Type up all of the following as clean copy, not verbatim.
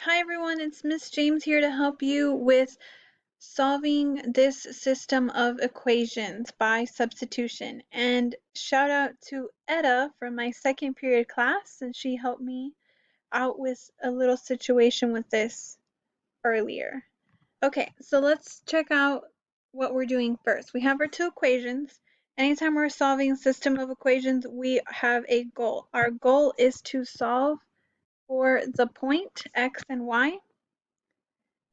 Hi everyone, it's Miss James here to help you with solving this system of equations by substitution. And shout out to Etta from my second period class, and she helped me out with a little situation with this earlier. Okay, so let's check out what we're doing first. We have our two equations. Anytime we're solving a system of equations, we have a goal. Our goal is to solve for the point x and y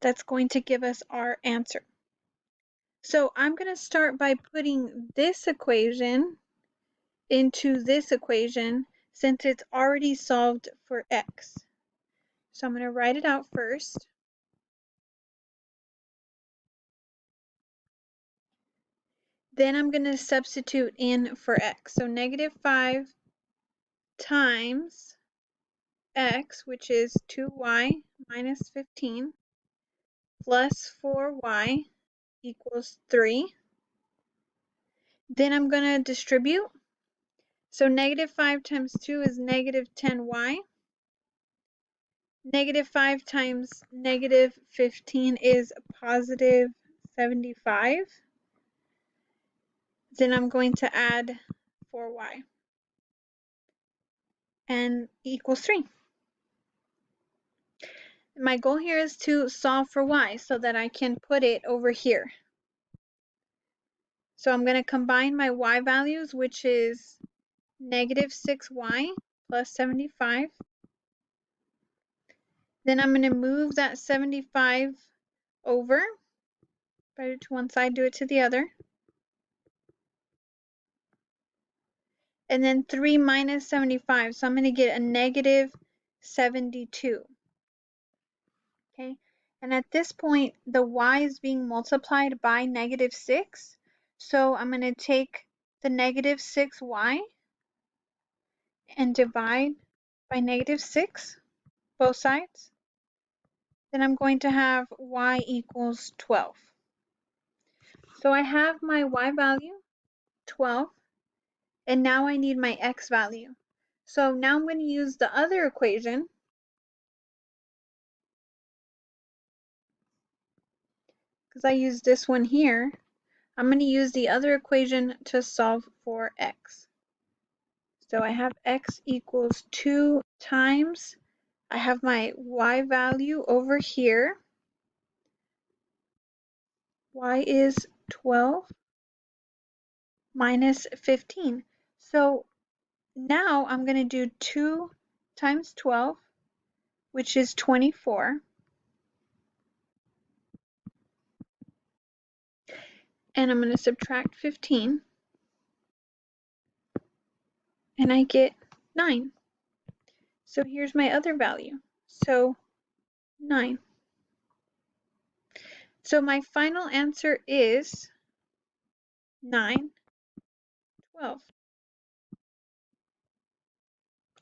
that's going to give us our answer. So I'm going to start by putting this equation into this equation since it's already solved for x. So I'm going to write it out first. Then I'm going to substitute in for x. So negative 5 times x, which is 2y minus 15, plus 4y equals 3. Then I'm going to distribute. So negative 5 times 2 is negative 10y. Negative 5 times negative 15 is positive 75. Then I'm going to add 4y and equals 3. My goal here is to solve for y so that I can put it over here. So I'm going to combine my y values, which is negative 6y plus 75. Then I'm going to move that 75 over. If I do it to one side, do it to the other. And then 3 minus 75, so I'm going to get a negative 72. Okay, and at this point, the y is being multiplied by negative 6, so I'm going to take the negative 6y and divide by negative 6, both sides. Then I'm going to have y equals 12. So I have my y value, 12, and now I need my x value. So now I'm going to use the other equation, because I used this one here. I'm going to use the other equation to solve for x. So I have x equals 2 times, I have my y value over here. Y is 12 minus 15. So now I'm going to do 2 times 12, which is 24. And I'm going to subtract 15. And I get 9. So here's my other value. So 9. So my final answer is 9, 12.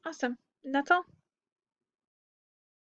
Awesome. And that's all.